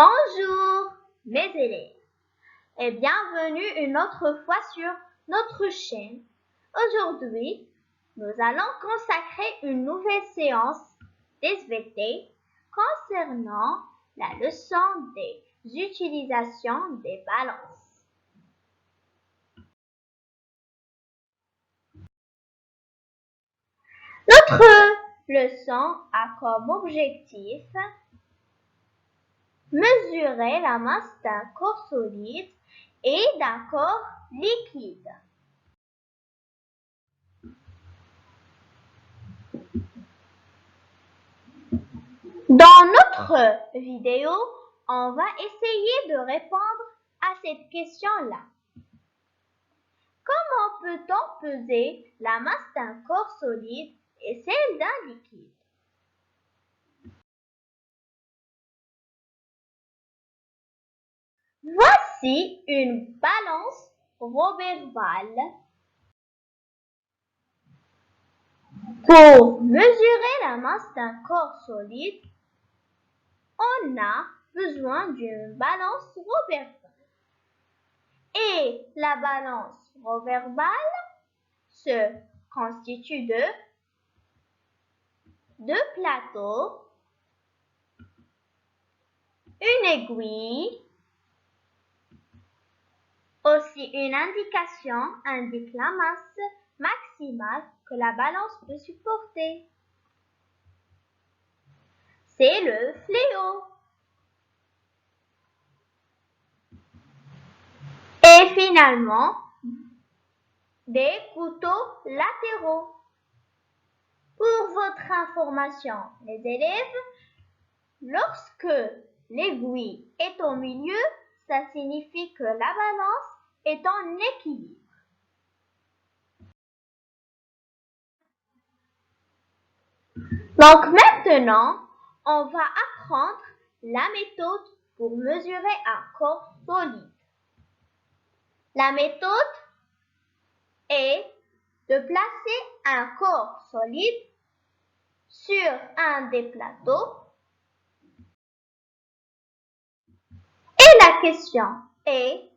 Bonjour mes élèves et bienvenue une autre fois sur notre chaîne. Aujourd'hui, nous allons consacrer une nouvelle séance d'SVT concernant la leçon des utilisations des balances. Notre leçon a comme objectif mesurer la masse d'un corps solide et d'un corps liquide. Dans notre vidéo, on va essayer de répondre à cette question-là. Comment peut-on peser la masse d'un corps solide et celle d'un liquide? Voici une balance Roberval. Pour mesurer la masse d'un corps solide, on a besoin d'une balance Roberval. Et la balance Roberval se constitue de deux plateaux, une aiguille, aussi une indication indique la masse maximale que la balance peut supporter. C'est le fléau. Et finalement, des couteaux latéraux. Pour votre information, les élèves, lorsque l'aiguille est au milieu, ça signifie que la balance est en équilibre. Donc maintenant, on va apprendre la méthode pour mesurer un corps solide. La méthode est de placer un corps solide sur un des plateaux. Et la question est,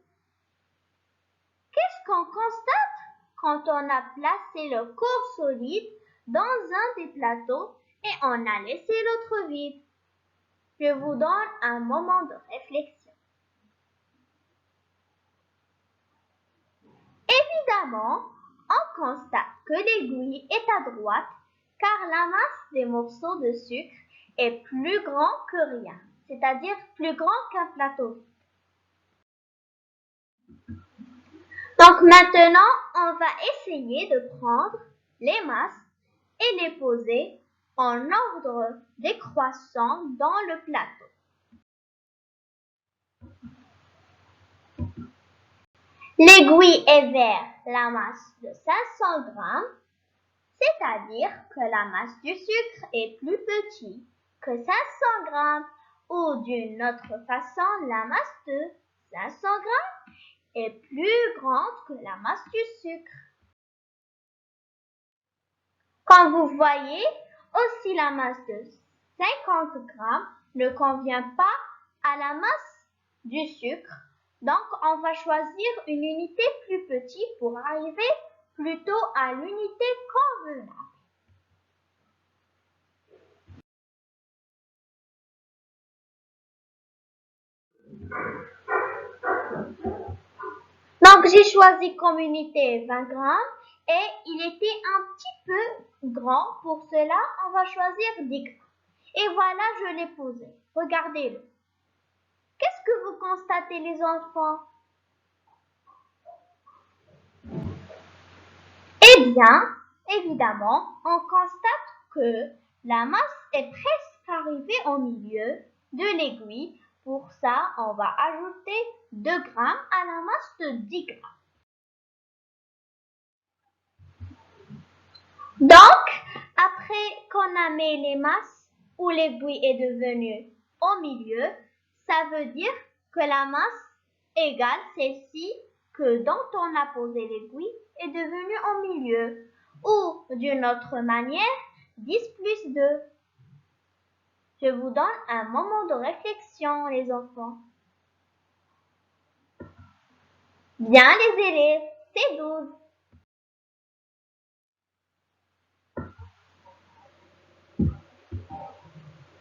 qu'est-ce qu'on constate quand on a placé le corps solide dans un des plateaux et on a laissé l'autre vide? Je vous donne un moment de réflexion. Évidemment, on constate que l'aiguille est à droite car la masse des morceaux de sucre est plus grand que rien, c'est-à-dire plus grand qu'un plateau. Donc maintenant, on va essayer de prendre les masses et les poser en ordre décroissant dans le plateau. L'aiguille est vers la masse de 500 grammes, c'est-à-dire que la masse du sucre est plus petite que 500 grammes, ou d'une autre façon, la masse de 500 grammes est plus grande que la masse du sucre. Comme vous voyez, aussi la masse de 50 grammes ne convient pas à la masse du sucre. Donc, on va choisir une unité plus petite pour arriver plutôt à l'unité convenable. Donc, j'ai choisi comme unité 20 grammes et il était un petit peu grand. Pour cela, on va choisir 10 grammes. Et voilà, je l'ai posé. Regardez-le. Qu'est-ce que vous constatez, les enfants? Eh bien, évidemment, on constate que la masse est presque arrivée au milieu de l'aiguille. Pour ça, on va ajouter 2 grammes à la masse de 10 grammes. Donc, après qu'on a mis les masses où l'aiguille est devenue au milieu, ça veut dire que la masse égale celle-ci que dont on a posé l'aiguille est devenue au milieu. Ou d'une autre manière, 10 plus 2. Je vous donne un moment de réflexion, les enfants. Bien, les élèves, c'est 12.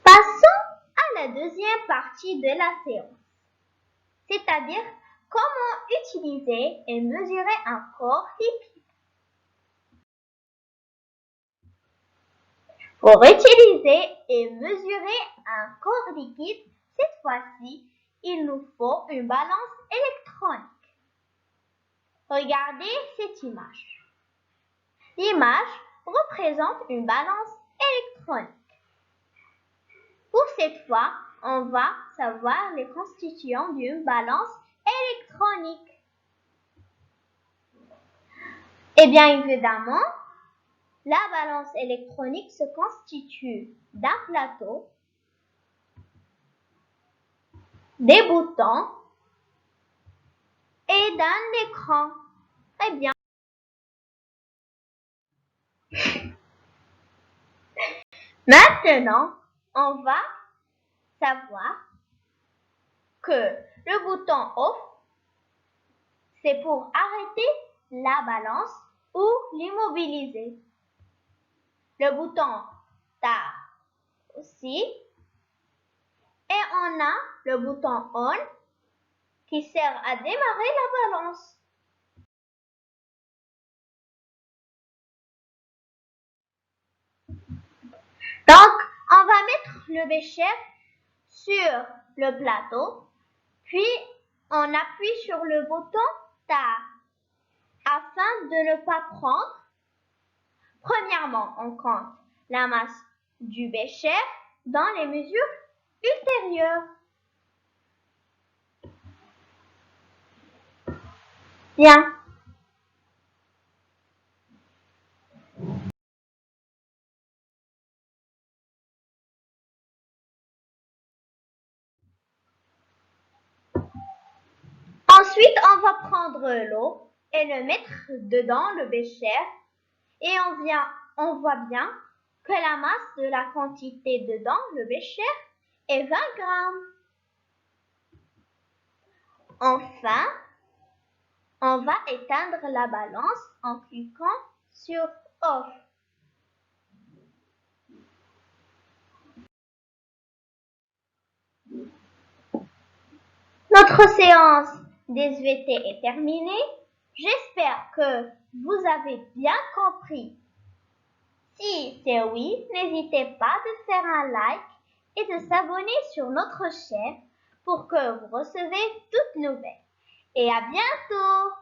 Passons à la deuxième partie de la séance, c'est-à-dire comment utiliser et mesurer un corps liquide. Pour utiliser et mesurer un corps liquide, cette fois-ci, il nous faut une balance électronique. Regardez cette image. L'image représente une balance électronique. Pour cette fois, on va savoir les constituants d'une balance électronique. Eh bien évidemment, la balance électronique se constitue d'un plateau, des boutons et d'un écran. Très bien. Maintenant, on va savoir que le bouton off, c'est pour arrêter la balance ou l'immobiliser. Le bouton start aussi. Et on a le bouton on qui sert à démarrer la balance. Donc, on va mettre le bécher sur le plateau, puis on appuie sur le bouton start afin de ne pas prendre. Premièrement, on compte la masse du bécher dans les mesures ultérieures. Bien. Ensuite, on va prendre l'eau et le mettre dedans le bécher et on voit bien que la masse de la quantité dedans le bécher est 20 grammes. Enfin, on va éteindre la balance en cliquant sur off. Notre séance d'SVT est terminée. J'espère que vous avez bien compris. Si c'est oui, n'hésitez pas de faire un like et de s'abonner sur notre chaîne pour que vous recevez toutes nouvelles. Et à bientôt!